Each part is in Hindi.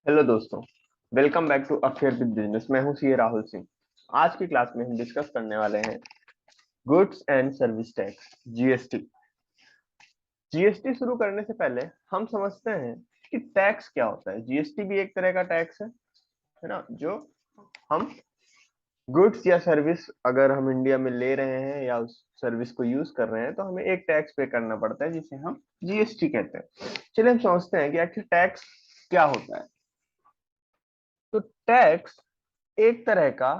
हेलो दोस्तों। Welcome back to affair with business. मैं हूं सीए राहुल सिंह। आज की क्लास में हम डिस्कस करने वाले हैं goods and service tax, GST. GST शुरू करने से पहले हम समझते हैं कि टैक्स क्या होता है। जीएसटी भी एक तरह का टैक्स है ना, जो हम गुड्स या सर्विस अगर हम इंडिया में ले रहे हैं या उस सर्विस को यूज कर रहे हैं तो हमें एक टैक्स पे करना पड़ता है जिसे हम जीएसटी कहते हैं। चलिए हम समझते हैं कि आखिर टैक्स क्या होता है। तो टैक्स एक तरह का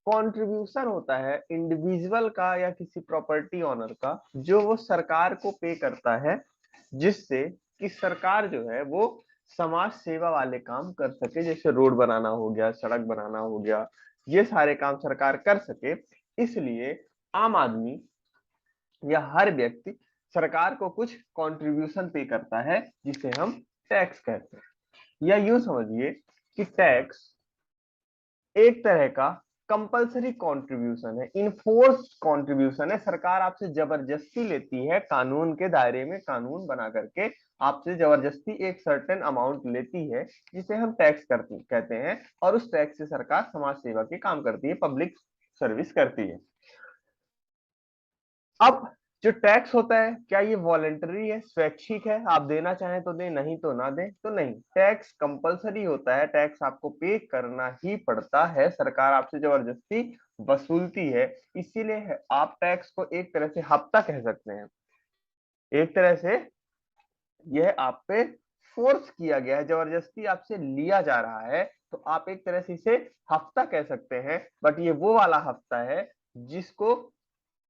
कंट्रीब्यूशन होता है इंडिविजुअल का या किसी प्रॉपर्टी ओनर का, जो वो सरकार को पे करता है, जिससे कि सरकार जो है वो समाज सेवा वाले काम कर सके। जैसे रोड बनाना हो गया, सड़क बनाना हो गया, ये सारे काम सरकार कर सके। इसलिए आम आदमी या हर व्यक्ति सरकार को कुछ कंट्रीब्यूशन पे करता है, जिसे हम टैक्स कहते हैं। या यूं समझिए कि टैक्स एक तरह का कंपलसरी कंट्रीब्यूशन है, इनफोर्स्ड कंट्रीब्यूशन है। सरकार आपसे जबरदस्ती लेती है, कानून के दायरे में कानून बना करके आपसे जबरदस्ती एक सर्टेन अमाउंट लेती है, जिसे हम टैक्स करती कहते हैं। और उस टैक्स से सरकार समाज सेवा के काम करती है, पब्लिक सर्विस करती है। अब जो टैक्स होता है, क्या ये वॉलेंटरी है, स्वैच्छिक है, आप देना चाहें तो दें, नहीं तो ना दें? तो नहीं, टैक्स कंपलसरी होता है। टैक्स आपको पे करना ही पड़ता है, सरकार आपसे जबरदस्ती वसूलती है। इसीलिए आप टैक्स को एक तरह से हफ्ता कह सकते हैं। एक तरह से यह आप पे फोर्स किया गया है, जबरदस्ती आपसे लिया जा रहा है, तो आप एक तरह से इसे हफ्ता कह सकते हैं। बट ये वो वाला हफ्ता है जिसको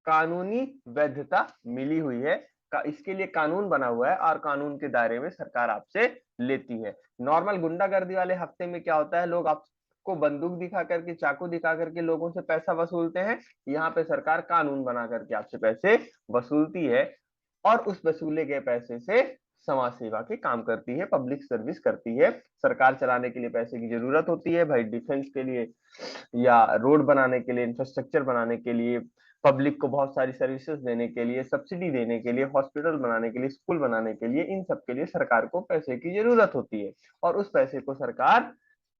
कानूनी वैधता मिली हुई है, का इसके लिए कानून बना हुआ है और कानून के दायरे में सरकार आपसे लेती है। नॉर्मल गुंडागर्दी वाले हफ्ते में क्या होता है, लोग आपको बंदूक दिखा करके, चाकू दिखा करके लोगों से पैसा वसूलते हैं। यहाँ पे सरकार कानून बना करके आपसे पैसे वसूलती है, और उस वसूले गए पैसे से समाज सेवा के काम करती है, पब्लिक सर्विस करती है। सरकार चलाने के लिए पैसे की जरूरत होती है भाई, डिफेंस के लिए या रोड बनाने के लिए, इंफ्रास्ट्रक्चर बनाने के लिए, पब्लिक को बहुत सारी सर्विसेज देने के लिए, सब्सिडी देने के लिए, हॉस्पिटल बनाने के लिए, स्कूल बनाने के लिए, इन सब के लिए सरकार को पैसे की जरूरत होती है। और उस पैसे को सरकार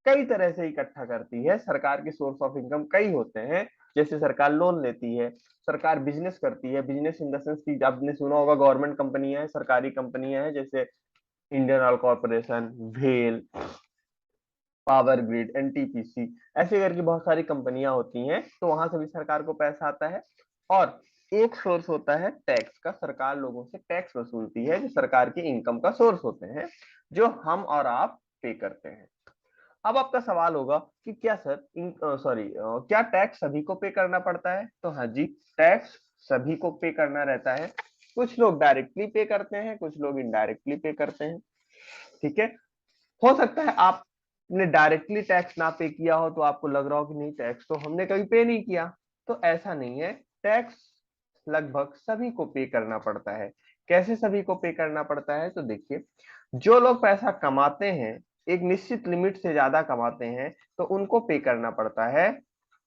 कई तरह से इकट्ठा करती है। सरकार के सोर्स ऑफ इनकम कई होते हैं। जैसे सरकार लोन लेती है, सरकार बिजनेस करती है। बिजनेस इन द सेंस की आपने सुना होगा, गवर्नमेंट कंपनियां हैं, सरकारी कंपनियां हैं, जैसे इंडियन ऑयल कॉर्पोरेशन, भेल, पावर ग्रिड, एनटीपीसी, ऐसे करके बहुत सारी कंपनियां होती हैं। तो वहां से भी सरकार को पैसा आता है। और एक सोर्स होता है टैक्स का, सरकार लोगों से टैक्स वसूलती है, जो सरकार की इनकम का सोर्स होते हैं, जो हम और आप पे करते हैं। अब आपका सवाल होगा कि क्या सर, सॉरी, क्या टैक्स सभी को पे करना पड़ता है? तो हाँ जी, टैक्स सभी को पे करना रहता है। कुछ लोग डायरेक्टली पे करते हैं, कुछ लोग इनडायरेक्टली पे करते हैं। ठीक है। हो सकता है आपने डायरेक्टली टैक्स ना पे किया हो, तो आपको लग रहा हो कि नहीं, टैक्स तो हमने कभी पे नहीं किया। तो ऐसा नहीं है, टैक्स लगभग सभी को पे करना पड़ता है। कैसे सभी को पे करना पड़ता है? तो देखिए, जो लोग पैसा कमाते हैं, एक निश्चित लिमिट से ज्यादा कमाते हैं, तो उनको पे करना पड़ता है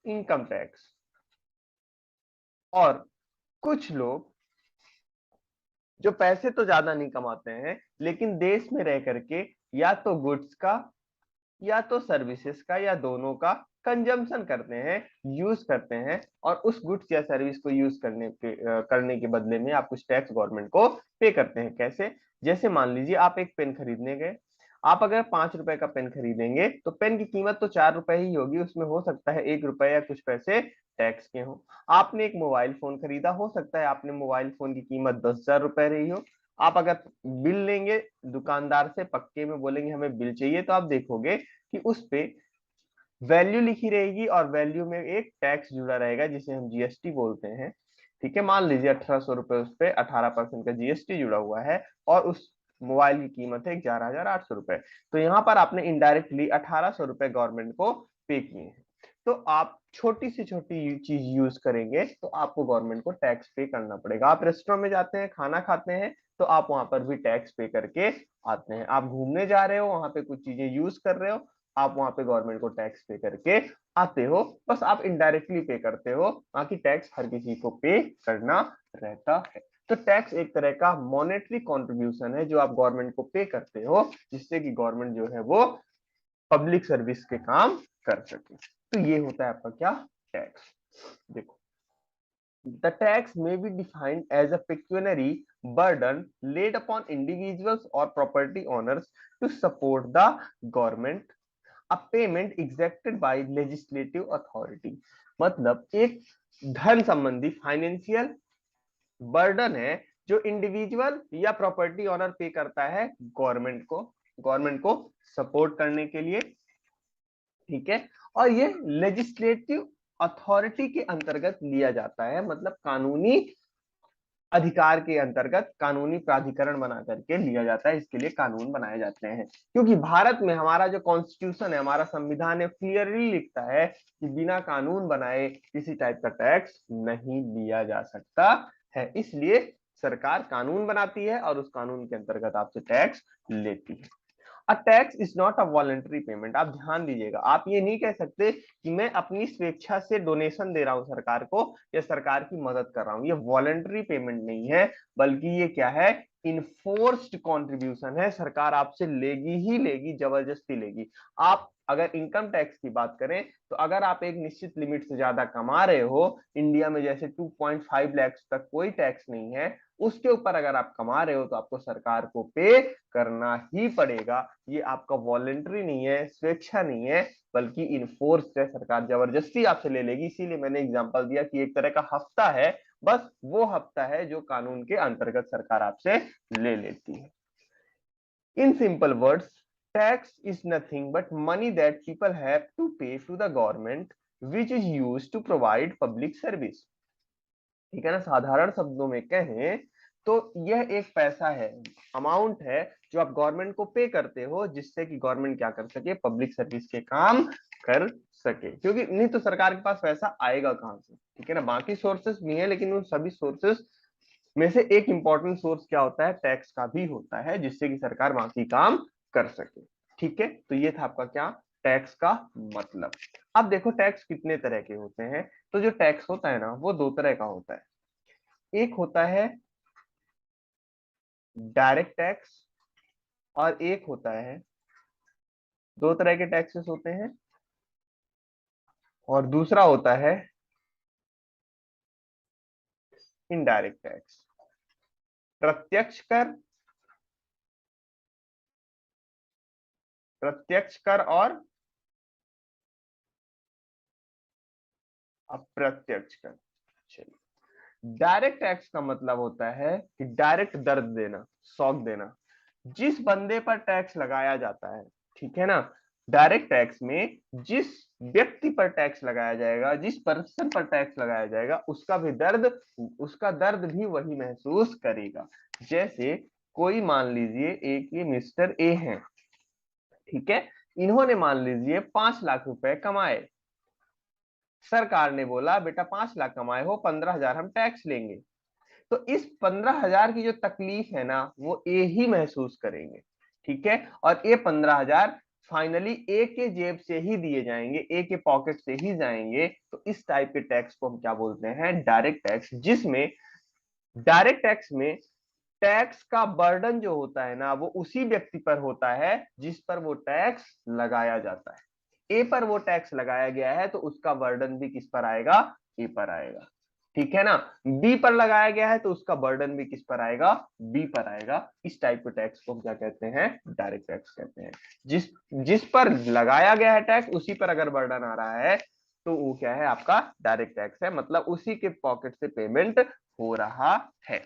इनकम टैक्स। और कुछ लोग जो पैसे तो ज्यादा नहीं कमाते हैं, लेकिन देश में रह करके या तो गुड्स का या तो सर्विसेज का या दोनों का कंजम्पशन करते हैं, यूज करते हैं, और उस गुड्स या सर्विस को यूज करने के बदले में आप कुछ टैक्स गवर्नमेंट को पे करते हैं। कैसे? जैसे मान लीजिए आप एक पेन खरीदने गए। आप अगर 5 रुपए का पेन खरीदेंगे तो पेन की कीमत तो 4 रुपए ही होगी, उसमें हो सकता है 1 रुपए या कुछ पैसे टैक्स के हो। आपने एक मोबाइल फोन खरीदा, हो सकता है आपने मोबाइल फोन की कीमत 10,000 रुपए रही हो। आप अगर बिल लेंगे दुकानदार से, पक्के में बोलेंगे हमें बिल चाहिए, तो आप देखोगे कि उस पे वैल्यू लिखी रहेगी और वैल्यू में एक टैक्स जुड़ा रहेगा, जिसे हम जीएसटी बोलते हैं। ठीक है, मान लीजिए 1,800 रुपए, उस पे 18% का जीएसटी जुड़ा हुआ है, और उस मोबाइल की कीमत है 11,800 रुपए। तो यहाँ पर आपने इनडायरेक्टली 1,800 रुपए गवर्नमेंट को पे किए हैं। तो आप छोटी से छोटी चीज यूज करेंगे तो आपको गवर्नमेंट को टैक्स पे करना पड़ेगा। आप रेस्टोरेंट में जाते हैं, खाना खाते हैं, तो आप वहां पर भी टैक्स पे करके आते हैं। आप घूमने जा रहे हो, वहां पे कुछ चीजें यूज कर रहे हो, आप वहां पे गवर्नमेंट को टैक्स पे करके आते हो। बस आप इनडायरेक्टली पे करते हो, बाकी टैक्स हर किसी को पे करना रहता है। तो टैक्स एक तरह का मॉनेटरी कंट्रीब्यूशन है जो आप गवर्नमेंट को पे करते हो, जिससे कि गवर्नमेंट जो है वो पब्लिक सर्विस के काम कर सके। तो ये होता है आपका क्या, टैक्स। देखो, the tax may be defined as a pecuniary burden laid upon individuals or property owners to support the government, a payment exacted by legislative authority। मतलब एक धन संबंधी फाइनेंशियल बर्डन है जो इंडिविजुअल या प्रॉपर्टी ओनर पे करता है गवर्नमेंट को सपोर्ट करने के लिए, ठीक है। और ये लेजिस्लेटिव अथॉरिटी के अंतर्गत लिया जाता है, मतलब कानूनी अधिकार के अंतर्गत कानूनी प्राधिकरण बना करके लिया जाता है, इसके लिए कानून बनाए जाते हैं। क्योंकि भारत में हमारा जो कॉन्स्टिट्यूशन है, हमारा संविधान है, क्लियरली लिखता है कि बिना कानून बनाए किसी टाइप का टैक्स नहीं लिया जा सकता है। इसलिए सरकार कानून बनाती है और उस कानून के अंतर्गत आपसे टैक्स लेती है। A tax is not a voluntary payment. आप ध्यान दीजिएगा, आप ये नहीं कह सकते कि मैं अपनी स्वेच्छा से डोनेशन दे रहा हूं सरकार को या सरकार की मदद कर रहा हूं। ये वॉलंटरी पेमेंट नहीं है, बल्कि ये क्या है, इनफोर्स्ड कॉन्ट्रीब्यूशन है। सरकार आपसे लेगी ही लेगी, जबरदस्ती लेगी। आप अगर इनकम टैक्स की बात करें तो अगर आप एक निश्चित लिमिट से ज्यादा कमा रहे हो, इंडिया में जैसे 2.5 लाख तक कोई टैक्स नहीं है, उसके ऊपर अगर आप कमा रहे हो तो आपको सरकार को पे करना ही पड़ेगा। ये आपका वॉलेंट्री नहीं है, स्वेच्छा नहीं है, बल्कि इनफोर्स्ड है। सरकार जबरदस्ती आपसे ले लेगी। इसीलिए मैंने एग्जांपल दिया कि एक तरह का हफ्ता है, बस वो हफ्ता है जो कानून के अंतर्गत सरकार आपसे ले लेती है। In simple words, tax is nothing but money that people have to pay to the government which is used to provide public service. ठीक है ना, साधारण शब्दों में कहें तो यह एक पैसा है, अमाउंट है जो आप गवर्नमेंट को पे करते हो, जिससे कि गवर्नमेंट क्या कर सके, पब्लिक सर्विस के काम कर सके। क्योंकि नहीं तो सरकार के पास पैसा आएगा कहां से, ठीक है ना। बाकी सोर्सेस भी है, लेकिन उन सभी सोर्सेस में से एक इंपॉर्टेंट सोर्स क्या होता है, टैक्स का भी होता है, जिससे कि सरकार बाकी काम कर सके। ठीक है, तो ये था आपका क्या, टैक्स का मतलब। अब देखो टैक्स कितने तरह के होते हैं। तो जो टैक्स होता है ना, वो दो तरह का होता है। एक होता है डायरेक्ट टैक्स और एक होता है, दो तरह के टैक्सेस होते हैं, और दूसरा होता है इनडायरेक्ट टैक्स। प्रत्यक्ष कर, प्रत्यक्ष कर और अप्रत्यक्ष कर। चलिए, डायरेक्ट टैक्स का मतलब होता है कि डायरेक्ट दर्द देना, शॉक देना। जिस बंदे पर टैक्स लगाया जाता है, ठीक है ना, डायरेक्ट टैक्स में जिस व्यक्ति पर टैक्स लगाया जाएगा, जिस पर्सन पर टैक्स लगाया जाएगा, उसका दर्द भी वही महसूस करेगा। जैसे कोई मान लीजिए एक ये मिस्टर ए हैं, ठीक है, इन्होंने मान लीजिए 5 लाख रुपए कमाए। सरकार ने बोला बेटा 5 लाख कमाए हो, 15,000 हम टैक्स लेंगे। तो इस 15,000 की जो तकलीफ है ना, वो ए ही महसूस करेंगे। ठीक है, और ये 15,000 फाइनली ए के जेब से ही दिए जाएंगे, ए के पॉकेट से ही जाएंगे। तो इस टाइप के टैक्स को हम क्या बोलते हैं, डायरेक्ट टैक्स। जिसमें डायरेक्ट टैक्स में टैक्स का बर्डन जो होता है ना, वो उसी व्यक्ति पर होता है जिस पर वो टैक्स लगाया जाता है। ए पर वो टैक्स लगाया गया है तो उसका बर्डन भी किस पर आएगा, ए पर आएगा। ठीक है ना, बी पर लगाया गया है तो उसका बर्डन भी किस पर आएगा, बी पर आएगा। इस टाइप के टैक्स को हम क्या कहते हैं, डायरेक्ट टैक्स कहते हैं। जिस जिस पर लगाया गया है टैक्स, उसी पर अगर बर्डन आ रहा है तो वो क्या है, आपका डायरेक्ट टैक्स है। मतलब उसी के पॉकेट से पेमेंट हो रहा है।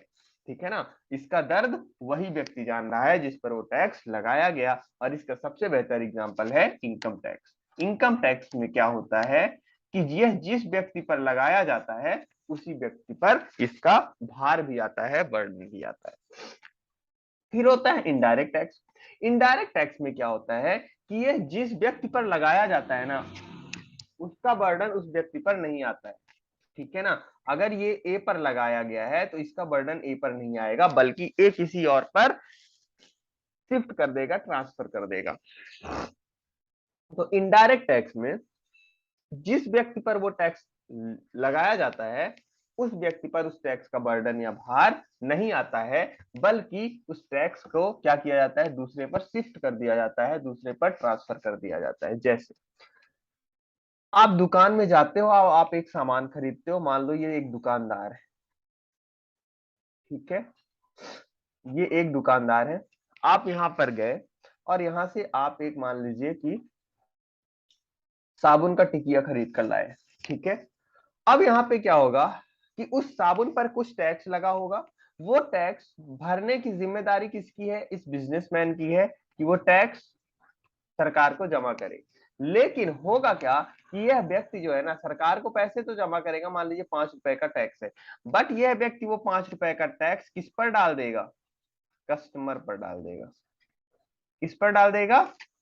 ठीक है ना, इसका दर्द वही व्यक्ति जान रहा है जिस पर वो टैक्स लगाया गया। और इसका सबसे बेहतर एग्जांपल है इनकम टैक्स। इनकम टैक्स में क्या होता है कि यह जिस व्यक्ति पर लगाया जाता है, उसी व्यक्ति पर इसका भार भी आता है, बर्डन भी आता है। फिर होता है इनडायरेक्ट टैक्स। इनडायरेक्ट टैक्स में क्या होता है कि यह जिस व्यक्ति पर लगाया जाता है ना, उसका बर्डन उस व्यक्ति पर नहीं आता है। ठीक है ना, अगर ये ए पर लगाया गया है तो इसका बर्डन ए पर नहीं आएगा, बल्कि ए किसी और पर शिफ्ट कर देगा, ट्रांसफर कर देगा। तो इनडायरेक्ट टैक्स में जिस व्यक्ति पर वो टैक्स लगाया जाता है, उस व्यक्ति पर उस टैक्स का बर्डन या भार नहीं आता है, बल्कि उस टैक्स को क्या किया जाता है, दूसरे पर शिफ्ट कर दिया जाता है, दूसरे पर ट्रांसफर कर दिया जाता है। जैसे आप दुकान में जाते हो, आप एक सामान खरीदते हो, मान लो ये एक दुकानदार है, ठीक है, ये एक दुकानदार है। आप यहाँ पर गए और यहाँ से आप एक मान लीजिए कि साबुन का टिकिया खरीद कर लाए, ठीक है। अब यहाँ पे क्या होगा कि उस साबुन पर कुछ टैक्स लगा होगा, वो टैक्स भरने की जिम्मेदारी किसकी है, इस बिजनेसमैन की है कि वो टैक्स सरकार को जमा करे। लेकिन होगा क्या कि यह व्यक्ति जो है ना, सरकार को पैसे तो जमा करेगा, मान लीजिए 5 रुपए का टैक्स है, बट यह व्यक्ति वो 5 रुपए का टैक्स किस पर डाल देगा, कस्टमर पर डाल देगा। किस पर डाल देगा,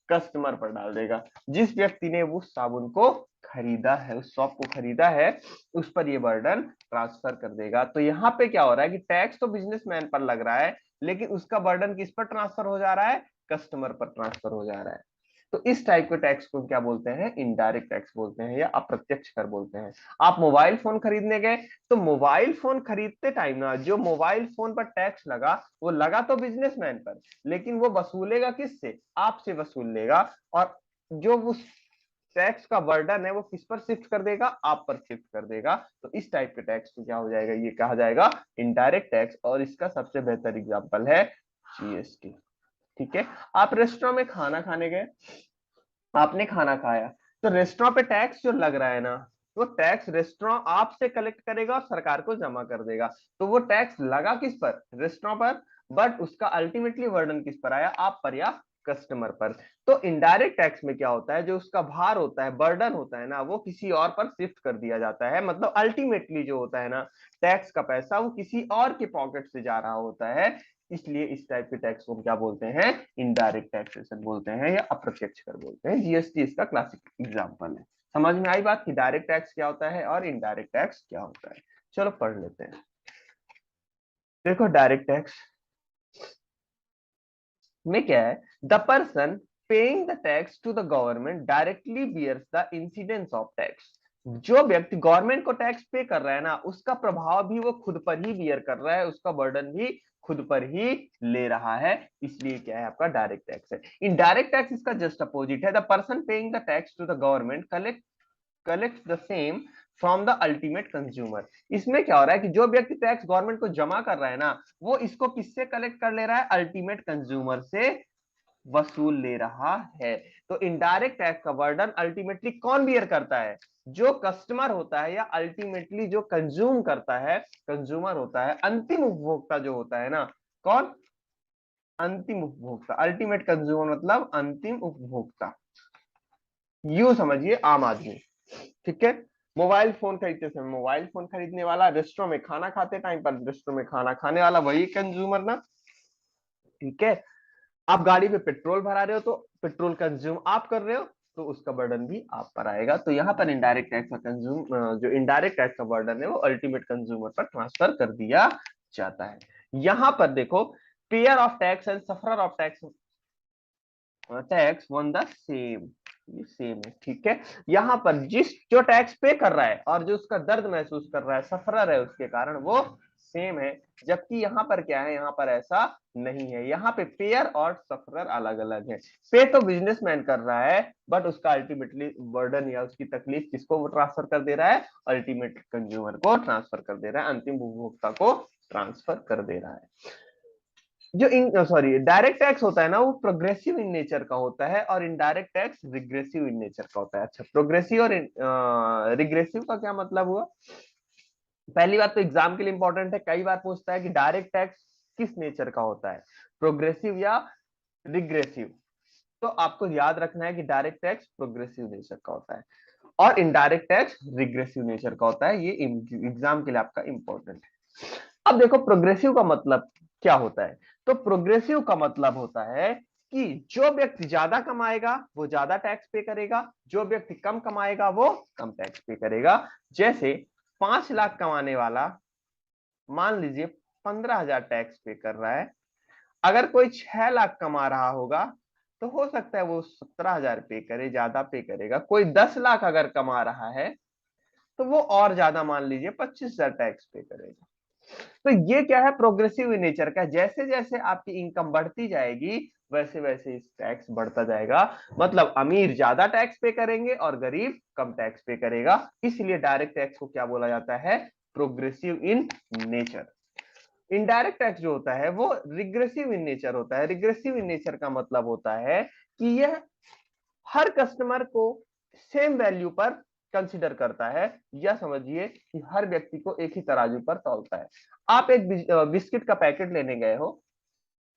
कस्टमर पर डाल देगा। जिस व्यक्ति ने उस साबुन को खरीदा है, उस शॉप को खरीदा है, उस पर ये बर्डन ट्रांसफर कर देगा। तो यहाँ पे क्या हो रहा है कि टैक्स तो बिजनेसमैन पर लग रहा है, लेकिन उसका बर्डन किस पर ट्रांसफर हो जा रहा है, कस्टमर पर ट्रांसफर हो जा रहा है। तो इस टाइप के टैक्स को क्या बोलते हैं, इनडायरेक्ट टैक्स बोलते हैं या अप्रत्यक्ष कर बोलते हैं। आप मोबाइल फोन खरीदने गए, तो मोबाइल फोन खरीदते टाइम ना जो मोबाइल फोन पर टैक्स लगा, वो लगा तो बिजनेसमैन पर, लेकिन वो वसूलेगा किससे, आपसे वसूल लेगा। और जो उस टैक्स का बर्डन है वो किस पर शिफ्ट कर देगा, आप पर शिफ्ट कर देगा। तो इस टाइप के टैक्स को क्या हो जाएगा, ये कहा जाएगा इनडायरेक्ट टैक्स। और इसका सबसे बेहतर एग्जांपल है जीएसटी, ठीक है। आप रेस्टोरेंट में खाना खाने गए, आपने खाना खाया, तो रेस्टोरेंट पे टैक्स जो लग रहा है ना, वो टैक्स रेस्टोरेंट आपसे कलेक्ट करेगा और सरकार को जमा कर देगा। तो वो टैक्स लगा किस पर, रेस्टोरेंट पर, बट उसका अल्टीमेटली वर्डन किस पर आया, आप पर या कस्टमर पर। तो इनडायरेक्ट टैक्स में क्या होता है, जो उसका भार होता है, बर्डन होता है ना, वो किसी और पर शिफ्ट कर दिया जाता है। मतलब अल्टीमेटली जो होता है ना, टैक्स का पैसा वो किसी और के पॉकेट से जा रहा होता है। इसलिए इस टाइप के टैक्स को क्या बोलते हैं, इनडायरेक्ट टैक्सेशन बोलते हैं या अप्रत्यक्ष कर बोलते हैं। जीएसटी इसका क्लासिक एग्जांपल है। समझ में आई बात कि डायरेक्ट टैक्स क्या होता है और इनडायरेक्ट टैक्स क्या होता है। चलो पढ़ लेते हैं। देखो डायरेक्ट टैक्स में क्या है, the person paying the tax to the government directly bears the incidence of tax. जो व्यक्ति गवर्नमेंट को टैक्स पे कर रहा है ना, उसका प्रभाव भी वो खुद पर ही बियर कर रहा है, उसका बर्डन भी खुद पर ही ले रहा है। इसलिए क्या है, आपका डायरेक्ट टैक्स है। इनडायरेक्ट टैक्स इसका जस्ट अपोजिट है, the person paying the tax to the government collect the same from the ultimate consumer. इसमें क्या हो रहा है कि जो व्यक्ति टैक्स गवर्नमेंट को जमा कर रहा है ना, वो इसको किससे कलेक्ट कर ले रहा है, अल्टीमेट कंज्यूमर से वसूल ले रहा है। तो इनडायरेक्ट टैक्स का बर्डन अल्टीमेटली कौन बियर करता है, जो कस्टमर होता है या अल्टीमेटली जो कंज्यूम करता है, कंज्यूमर होता है, अंतिम उपभोक्ता जो होता है ना, कौन, अंतिम उपभोक्ता। अल्टीमेट कंज्यूमर मतलब अंतिम उपभोक्ता, यूं समझिए आम आदमी, ठीक है। मोबाइल फोन खरीदते समय मोबाइल फोन खरीदने वाला, रेस्टोरेंट में खाना खाते टाइम पर रेस्टोरेंट में खाना खाने वाला, वही कंज्यूमर ना, ठीक है। आप गाड़ी में पेट्रोल भरा रहे हो तो पेट्रोल कंज्यूम आप कर रहे हो, तो उसका बर्डन भी आप पर आएगा। तो यहाँ पर इनडायरेक्ट टैक्स का कंज्यूम, जो इनडायरेक्ट टैक्स का बर्डन है वो अल्टीमेट कंज्यूमर पर ट्रांसफर कर दिया जाता है। यहाँ पर देखो, pair of tax and sufferer of tax one the same, ये सेम है, ठीक है। यहाँ पर जिस जो टैक्स पे कर रहा है और जो उसका दर्द महसूस कर रहा है, सफरर है उसके कारण, वो सेम है। जबकि यहाँ पर क्या है, यहाँ पर ऐसा नहीं है। यहाँ पे पेयर और सफरर अलग अलग है। पे तो बिजनेसमैन कर रहा है, बट उसका अल्टीमेटली बर्डन या उसकी तकलीफ किसको वो ट्रांसफर कर दे रहा है, अल्टीमेट कंज्यूमर को ट्रांसफर कर दे रहा है, अंतिम उपभोक्ता को ट्रांसफर कर दे रहा है। जो इन सॉरी डायरेक्ट टैक्स होता है ना, वो प्रोग्रेसिव इन नेचर का होता है और indirect tax regressive in nature का होता है। अच्छा, प्रोग्रेसिव और रिग्रेसिव का क्या मतलब हुआ। पहली बात तो एग्जाम के लिए इंपॉर्टेंट है, कई बार पूछता है कि डायरेक्ट टैक्स किस नेचर का होता है, प्रोग्रेसिव या रिग्रेसिव। तो आपको याद रखना है कि डायरेक्ट टैक्स प्रोग्रेसिव नेचर का होता है और इनडायरेक्ट टैक्स रिग्रेसिव नेचर का होता है। ये एग्जाम के लिए आपका इंपॉर्टेंट है। अब देखो प्रोग्रेसिव का मतलब क्या होता है। तो प्रोग्रेसिव का मतलब होता है कि जो व्यक्ति ज्यादा कमाएगा वो ज्यादा टैक्स पे करेगा, जो व्यक्ति कम कमाएगा वो कम टैक्स पे करेगा। जैसे 5 लाख कमाने वाला मान लीजिए 15,000 टैक्स पे कर रहा है, अगर कोई 6 लाख कमा रहा होगा तो हो सकता है वो 17,000 पे करे, ज्यादा पे करेगा। कोई 10 लाख अगर कमा रहा है तो वो और ज्यादा मान लीजिए 25,000 टैक्स पे करेगा। तो ये क्या है, प्रोग्रेसिव इन नेचर का। जैसे जैसे आपकी इनकम बढ़ती जाएगी वैसे वैसे इस टैक्स बढ़ता जाएगा। मतलब अमीर ज्यादा टैक्स पे करेंगे और गरीब कम टैक्स पे करेगा। इसलिए डायरेक्ट टैक्स को क्या बोला जाता है, progressive in nature. Indirect tax जो होता है वो रिग्रेसिव इन नेचर होता है। रिग्रेसिव इन नेचर का मतलब होता है कि यह हर कस्टमर को सेम वैल्यू पर कंसिडर करता है, या समझिए कि हर व्यक्ति को एक ही तराजू पर तौलता है। आप एक बिस्किट का पैकेट लेने गए हो,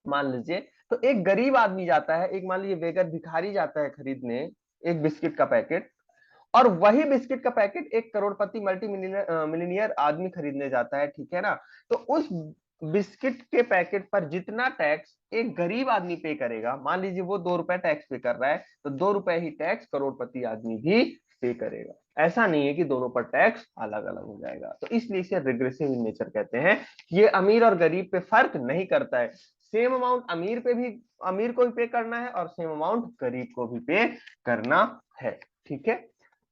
मान लीजिए, तो एक गरीब आदमी जाता है, एक मान लीजिए बेगर भिखारी जाता है खरीदने एक बिस्किट का पैकेट, और वही बिस्किट का पैकेट एक करोड़पति मल्टी मिलीनियर आदमी खरीदने जाता है, ठीक है ना। तो उस बिस्किट के पैकेट पर जितना टैक्स एक गरीब आदमी पे करेगा, मान लीजिए वो 2 रुपए टैक्स पे कर रहा है, तो 2 रुपए ही टैक्स करोड़पति आदमी भी पे करेगा। ऐसा नहीं है कि दोनों पर टैक्स अलग अलग हो जाएगा। तो इसलिए इसे रिग्रेसिव इन नेचर कहते हैं। ये अमीर और गरीब पे फर्क नहीं करता है। सेम अमाउंट अमीर पे भी, अमीर को भी पे करना है और सेम अमाउंट गरीब को भी पे करना है, ठीक है।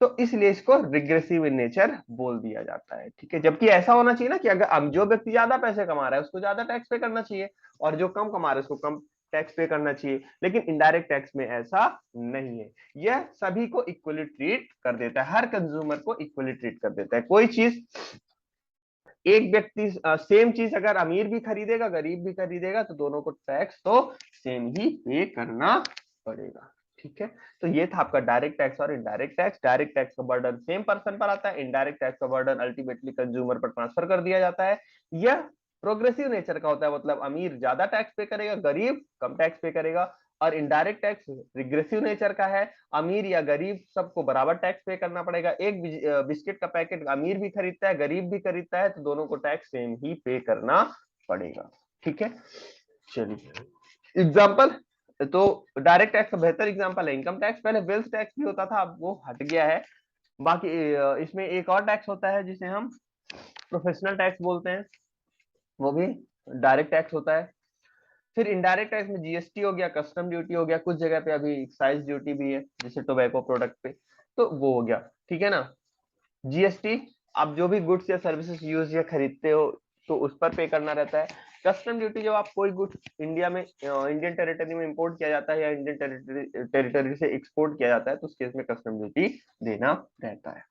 तो इसलिए इसको रिग्रेसिव इन नेचर बोल दिया जाता है, ठीक है। जबकि ऐसा होना चाहिए ना कि अगर जो व्यक्ति ज्यादा पैसे कमा रहा है उसको ज्यादा टैक्स पे करना चाहिए, और जो कम कमा रहा है उसको कम टैक्स पे करना चाहिए। लेकिन इनडायरेक्ट टैक्स में ऐसा नहीं है। यह सभी को इक्वली ट्रीट कर देता है, हर कंज्यूमर को इक्वली ट्रीट कर देता है। कोई चीज, एक व्यक्ति सेम चीज अगर अमीर भी खरीदेगा गरीब भी खरीदेगा तो दोनों को टैक्स तो सेम ही पे करना पड़ेगा, ठीक है। तो ये था आपका डायरेक्ट टैक्स और इनडायरेक्ट टैक्स। डायरेक्ट टैक्स का बर्डन सेम पर्सन पर आता है, इनडायरेक्ट टैक्स का बर्डन अल्टीमेटली कंज्यूमर पर ट्रांसफर कर दिया जाता है। यह प्रोग्रेसिव नेचर का होता है, मतलब अमीर ज्यादा टैक्स पे करेगा गरीब कम टैक्स पे करेगा। और इनडायरेक्ट टैक्स रिग्रेसिव नेचर का है, अमीर या गरीब सबको बराबर टैक्स पे करना पड़ेगा। एक बिस्किट का पैकेट अमीर भी खरीदता है गरीब भी खरीदता है, तो दोनों को टैक्स सेम ही पे करना पड़ेगा, ठीक है। चलिए एग्जाम्पल, तो डायरेक्ट टैक्स का बेहतर एग्जाम्पल है इनकम टैक्स। पहले वेल्थ टैक्स भी होता था, अब वो हट गया है। बाकी इसमें एक और टैक्स होता है जिसे हम प्रोफेशनल टैक्स बोलते हैं, वो भी डायरेक्ट टैक्स होता है। फिर इनडायरेक्ट टैक्स में जीएसटी हो गया, कस्टम ड्यूटी हो गया, कुछ जगह पे अभी एक्साइज ड्यूटी भी है जैसे टोबैको प्रोडक्ट पे, तो वो हो गया, ठीक है ना। जीएसटी आप जो भी गुड्स या सर्विसेज यूज या खरीदते हो तो उस पर पे करना रहता है। कस्टम ड्यूटी जब आप कोई गुड्स इंडिया में इंडियन टेरिटरी में इंपोर्ट किया जाता है या इंडियन टेरिटरी से एक्सपोर्ट किया जाता है तो उस केस में कस्टम ड्यूटी देना रहता है।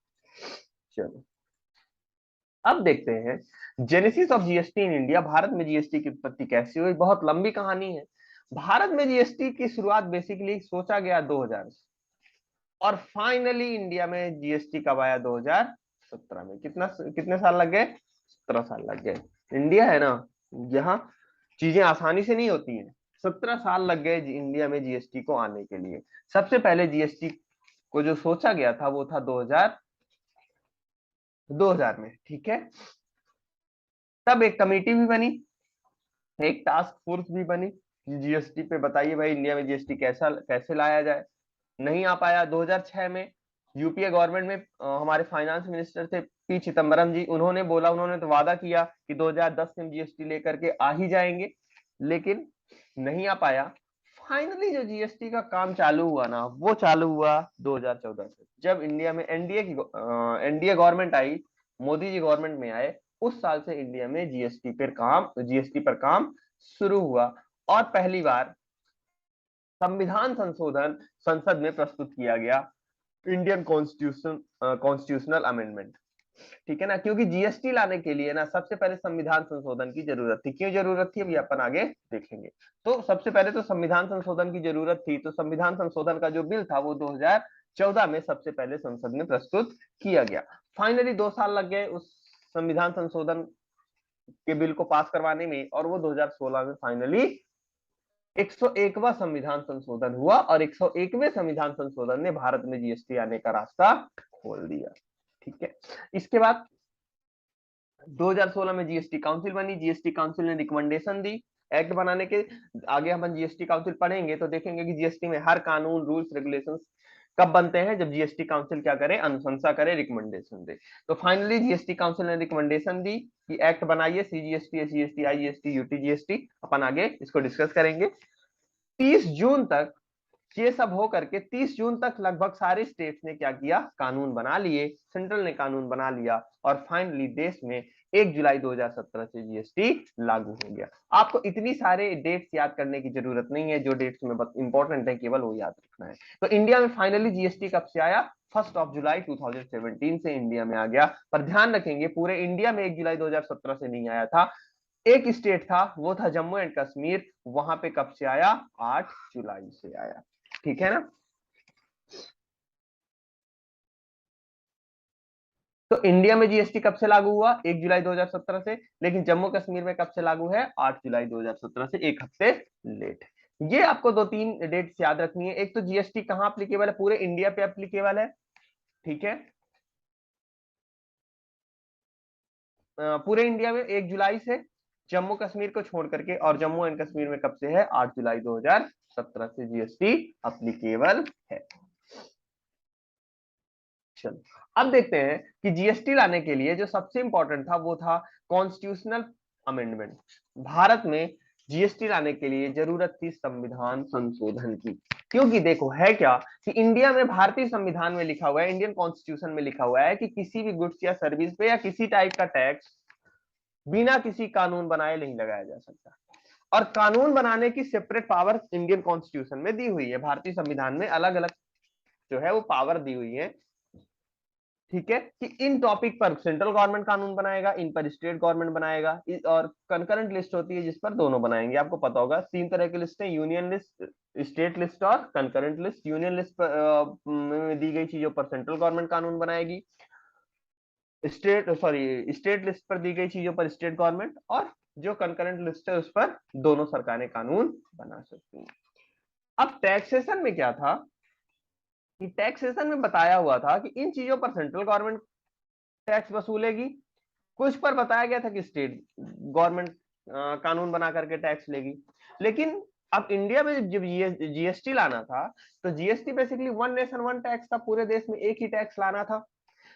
चलो अब देखते हैं genesis of GST in India. Bharat में जीएसटी की उत्पत्ति कैसी हुई, बहुत लंबी कहानी है। भारत में जीएसटी की शुरुआत बेसिकली सोचा गया 2000 से, और फाइनली इंडिया में जीएसटी कब आया, 2017 में। कितने साल लग गए, 17 साल लग गए। इंडिया है ना, यहाँ चीजें आसानी से नहीं होती हैं। 17 साल लग गए इंडिया में जीएसटी को आने के लिए। सबसे पहले जीएसटी को जो सोचा गया था वो था 2000 में, ठीक है। तब एक कमेटी भी बनी, एक टास्क फोर्स भी बनी, जीएसटी पे बताइए भाई इंडिया में जीएसटी कैसा कैसे लाया जाए। नहीं आ पाया। 2006 में यूपीए गवर्नमेंट में हमारे फाइनेंस मिनिस्टर थे पी चिदम्बरम जी, उन्होंने बोला, उन्होंने तो वादा किया कि 2010 से हम जीएसटी लेकर के आ ही जाएंगे, लेकिन नहीं आ पाया। फाइनली जो जीएसटी का काम चालू हुआ ना, वो चालू हुआ 2014 से, जब इंडिया में एनडीए गवर्नमेंट आई, मोदी जी गवर्नमेंट में आए। उस साल से इंडिया में जीएसटी पर काम शुरू हुआ, और पहली बार संविधान संशोधन संसद में प्रस्तुत किया गया, इंडियन कॉन्स्टिट्यूशनल अमेंडमेंट, ठीक है ना। क्योंकि जीएसटी लाने के लिए ना सबसे पहले संविधान संशोधन की जरूरत थी। क्यों जरूरत थी अभी अपन आगे देखेंगे। तो सबसे पहले तो संविधान संशोधन की जरूरत थी, तो संविधान संशोधन का जो बिल था वो 2014 में सबसे पहले संसद में प्रस्तुत किया गया। फाइनली 2 साल लग गए उस संविधान संशोधन के बिल को पास करवाने में, और वो 2016 में फाइनली 101वां संविधान संशोधन हुआ, और 101वें संविधान संशोधन ने भारत में जीएसटी आने का रास्ता खोल दिया, ठीक है। इसके बाद 2016 में जीएसटी काउंसिल बनी। जीएसटी काउंसिल ने रिकमेंडेशन दी एक्ट बनाने के। आगे हम जीएसटी काउंसिल पढ़ेंगे तो देखेंगे कि जीएसटी में हर कानून रूल्स रेगुलेशंस कब बनते हैं, जब जीएसटी काउंसिल क्या करे, अनुशंसा करे, रिकमेंडेशन दे। तो फाइनली जीएसटी काउंसिल ने रिकमेंडेशन दी कि एक्ट बनाइए, सीजीएसटी, एसजीएसटी, आईजीएसटी, यूटीजीएसटी। अपन आगे इसको डिस्कस करेंगे। 30 जून तक ये सब हो करके 30 जून तक लगभग सारे स्टेट्स ने क्या किया, कानून बना लिए, सेंट्रल ने कानून बना लिया और फाइनली देश में 1 जुलाई 2017 से जीएसटी लागू हो गया। आपको इतनी सारे डेट्स याद करने की जरूरत नहीं है, जो डेट्स में इंपॉर्टेंट है केवल वो याद रखना है। तो इंडिया में फाइनली जीएसटी कब से आया, 1 जुलाई 2017 से इंडिया में आ गया। पर ध्यान रखेंगे पूरे इंडिया में 1 जुलाई 2017 से नहीं आया था, एक स्टेट था वो था जम्मू एंड कश्मीर, वहां पे कब से आया, 8 जुलाई से आया। ठीक है ना। तो इंडिया में जीएसटी कब से लागू हुआ, 1 जुलाई 2017 से, लेकिन जम्मू कश्मीर में कब से लागू है, 8 जुलाई 2017 से, एक हफ्ते लेट। ये आपको दो तीन डेट्स याद रखनी है। एक तो जीएसटी कहाँ अप्लीकेबल है, पूरे इंडिया पे अप्लीकेबल है। ठीक है, पूरे इंडिया में 1 जुलाई से, जम्मू कश्मीर को छोड़ करके, और जम्मू एंड कश्मीर में कब से है, 8 जुलाई 2017 से जीएसटी अप्लीकेबल है। चलो अब देखते हैं कि जीएसटी लाने के लिए जो सबसे इंपॉर्टेंट था वो था कॉन्स्टिट्यूशनल अमेंडमेंट। भारत में जीएसटी लाने के लिए जरूरत थी संविधान संशोधन की। क्योंकि देखो है क्या कि इंडिया में भारतीय संविधान में लिखा हुआ है, इंडियन कॉन्स्टिट्यूशन में लिखा हुआ है कि किसी भी गुड्स या सर्विस पे या किसी टाइप का टैक्स बिना किसी कानून बनाए नहीं लगाया जा सकता। और कानून बनाने की सेपरेट पावर इंडियन कॉन्स्टिट्यूशन में दी हुई है, भारतीय संविधान में अलग अलग जो है वो पावर दी हुई है। ठीक है, कि इन टॉपिक पर सेंट्रल गवर्नमेंट कानून बनाएगा, इन पर स्टेट गवर्नमेंट बनाएगा, और कंकरेंट लिस्ट होती है जिस पर दोनों बनाएंगे। आपको पता होगा 3 तरह की लिस्ट है, यूनियन लिस्ट, स्टेट लिस्ट और कंकरेंट लिस्ट। यूनियन लिस्ट पर में दी गई चीजों पर सेंट्रल गवर्नमेंट कानून बनाएगी, स्टेट लिस्ट पर दी गई चीजों पर स्टेट गवर्नमेंट, और जो कंकरेंट लिस्ट है उस पर दोनों सरकारें कानून बना सकती हैं। अब टैक्सेशन में क्या था कि टैक्सेशन में बताया हुआ था कि इन चीजों पर सेंट्रल गवर्नमेंट टैक्स वसूलेगी, कुछ पर बताया गया था कि स्टेट गवर्नमेंट कानून बना करके टैक्स लेगी। लेकिन अब इंडिया में जब जीएसटी लाना था, तो GST basically one nation one tax था, पूरे देश में एक ही टैक्स लाना था।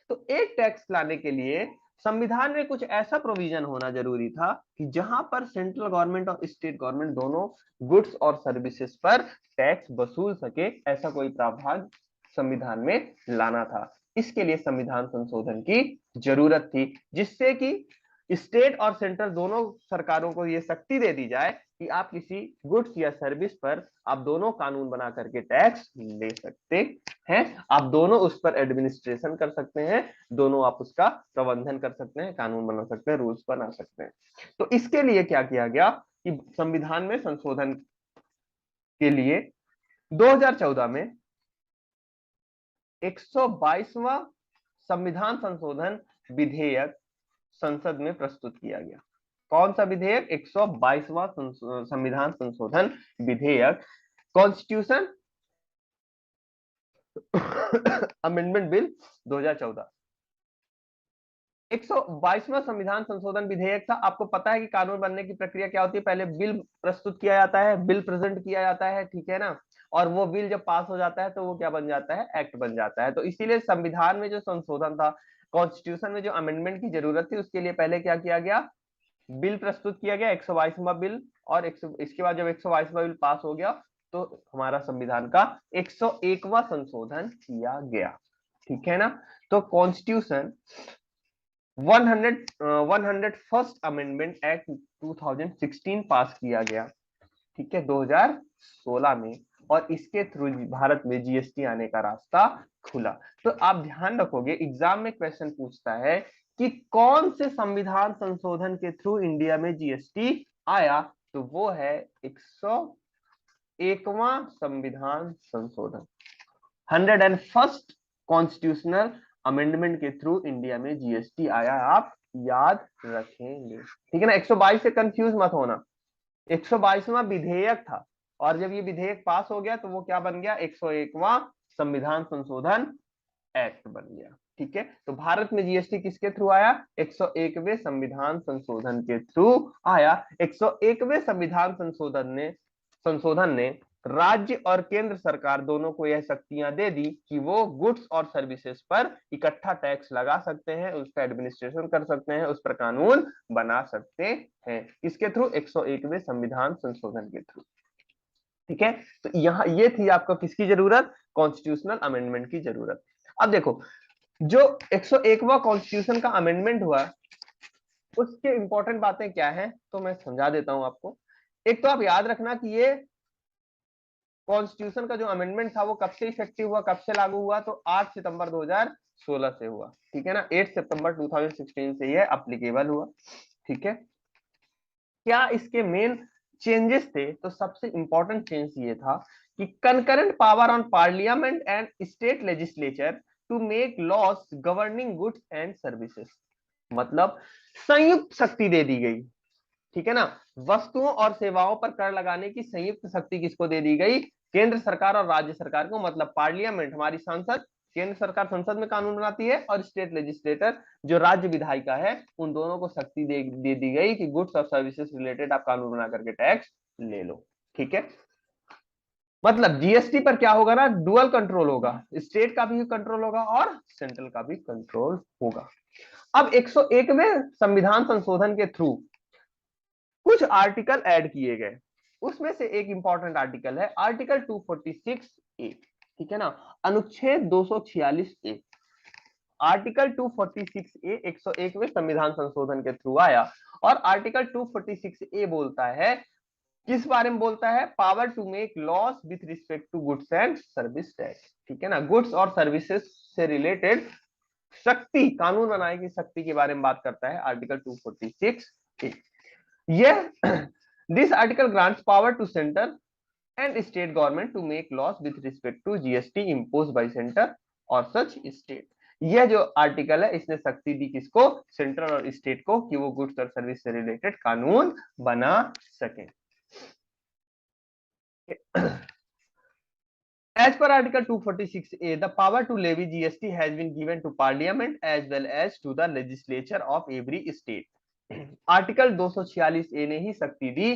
तो एक टैक्स लाने के लिए संविधान में कुछ ऐसा प्रोविजन होना जरूरी था कि जहां पर सेंट्रल गवर्नमेंट और स्टेट गवर्नमेंट दोनों गुड्स और सर्विसेज पर टैक्स वसूल सके, ऐसा कोई प्रावधान संविधान में लाना था। इसके लिए संविधान संशोधन की जरूरत थी, जिससे कि स्टेट और सेंटर दोनों सरकारों को यह शक्ति दे दी जाए कि आप किसी गुड्स या सर्विस पर आप दोनों कानून बना करके टैक्स ले सकते हैं, आप दोनों उस पर एडमिनिस्ट्रेशन कर सकते हैं, दोनों आप उसका प्रबंधन कर सकते हैं, कानून बना सकते हैं, रूल्स बना सकते हैं। तो इसके लिए क्या किया गया कि संविधान में संशोधन के लिए 2014 में 122वां संविधान संशोधन विधेयक संसद में प्रस्तुत किया गया। कौन सा विधेयक, 122वां संविधान संशोधन विधेयक, कॉन्स्टिट्यूशन अमेंडमेंट बिल 2014। 122वां संविधान संशोधन विधेयक था। आपको पता है कि कानून बनने की प्रक्रिया क्या होती है, पहले बिल प्रस्तुत किया जाता है, बिल प्रेजेंट किया जाता है, ठीक है ना, और वो बिल जब पास हो जाता है तो वो क्या बन जाता है, एक्ट बन जाता है। तो इसीलिए संविधान में जो संशोधन था, कॉन्स्टिट्यूशन में जो अमेंडमेंट की जरूरत थी, उसके लिए पहले क्या किया गया, बिल प्रस्तुत किया गया 122वां बिल, और इसके बाद जब 122वां बिल पास हो गया तो हमारा संविधान का 101वां संशोधन किया गया। ठीक है ना। तो कॉन्स्टिट्यूशन 101st अमेंडमेंट एक्ट 2016 पास किया गया, ठीक है, 2016 में, और इसके थ्रू भारत में जीएसटी आने का रास्ता खुला। तो आप ध्यान रखोगे एग्जाम में क्वेश्चन पूछता है कि कौन से संविधान संशोधन के थ्रू इंडिया में जीएसटी आया, तो वो है 101वां संविधान संशोधन, 101st कॉन्स्टिट्यूशनल अमेंडमेंट के थ्रू इंडिया में जीएसटी आया। आप याद रखेंगे, ठीक है ना। 122 से कंफ्यूज मत होना, 122वां विधेयक था, और जब ये विधेयक पास हो गया तो वो क्या बन गया, 101वां संविधान संशोधन एक्ट बन गया। ठीक है, तो भारत में जीएसटी किसके थ्रू आया, 101वें संविधान संशोधन के थ्रू आया। 101वें संविधान संशोधन ने राज्य और केंद्र सरकार दोनों को यह शक्तियां दे दी कि वो गुड्स और सर्विसेज पर इकट्ठा टैक्स लगा सकते हैं, उसका एडमिनिस्ट्रेशन कर सकते हैं, उस पर कानून बना सकते हैं। किसके थ्रू, 101वें संविधान संशोधन के थ्रू। ठीक है, तो यहाँ ये थी आपको किसकी जरूरत, कॉन्स्टिट्यूशनल अमेंडमेंट की जरूरत। अब देखो जो 101वां कॉन्स्टिट्यूशन का अमेंडमेंट हुआ उसके इंपॉर्टेंट बातें क्या है, तो मैं समझा देता हूं आपको। एक तो आप याद रखना कि ये कॉन्स्टिट्यूशन का जो अमेंडमेंट था वो कब से इफेक्टिव हुआ, कब से लागू हुआ, तो 8 सितंबर 2016 से हुआ। ठीक है ना, 8 सितंबर 2016 से ये अप्लीकेबल हुआ। ठीक है, क्या इसके मेन चेंजेस थे, तो सबसे इंपॉर्टेंट चेंज ये था कि concurrent power on parliament and state legislature to make laws governing goods and services, मतलब संयुक्त शक्ति दे दी गई। ठीक है ना, वस्तुओं और सेवाओं पर कर लगाने की संयुक्त शक्ति किसको दे दी गई, केंद्र सरकार और राज्य सरकार को, मतलब पार्लियामेंट हमारी संसद, केंद्र सरकार संसद में कानून बनाती है, और स्टेट लेजिस्लेटर जो राज्य विधायिका है, उन दोनों को शक्ति दे दी गई कि गुड्स और सर्विसेज रिलेटेड आप कानून बना करके टैक्स ले लो। ठीक है, मतलब जीएसटी पर क्या होगा ना, डुअल कंट्रोल होगा, स्टेट का भी कंट्रोल होगा और सेंट्रल का भी कंट्रोल होगा। अब 101वें संविधान संशोधन के थ्रू कुछ आर्टिकल ऐड किए गए, उसमें से एक इंपॉर्टेंट आर्टिकल है आर्टिकल 246 ए। ठीक है ना, अनुच्छेद 246 ए, आर्टिकल 246 ए 101वें संविधान संशोधन के थ्रू आया। और आर्टिकल 246 ए बोलता है, किस बारे में बोलता है, power to make laws with respect to goods and service tax. ठीक है ना, गुड्स और सर्विसेज से रिलेटेड शक्ति, कानून बनाने की शक्ति के बारे में बात करता है आर्टिकल 246 ए। यह this article grants power to centre and state government to make laws with respect to GST impose by centre और सच स्टेट। यह जो आर्टिकल है इसने शक्ति दी किसको, सेंट्रल और स्टेट को, कि वो गुड्स और सर्विस से रिलेटेड कानून बना सके। As per Article 246A, the power to levy GST has been given to Parliament as well as to the legislature of every state. Article 246A ने ही शक्ति दी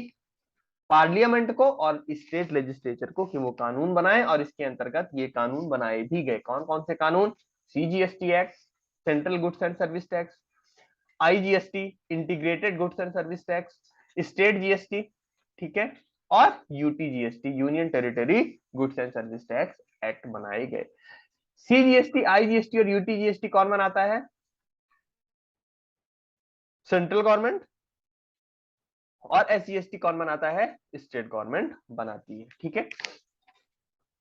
पार्लियामेंट को और स्टेट लेजिस्लेचर को कि वो कानून बनाए, और इसके अंतर्गत ये कानून बनाए भी गए। कौन कौन से कानून, CGST act, central goods and service tax, IGST, integrated goods and service tax, state GST, ठीक है, और UTGST, union territory goods and service tax act बनाए गए। सीजीएसटी, आईजीएसटी और यूटीजीएसटी कौन बनाता है, सेंट्रल गवर्नमेंट, और एसजीएसटी कौन बनाता है, स्टेट गवर्नमेंट बनाती है। ठीक है,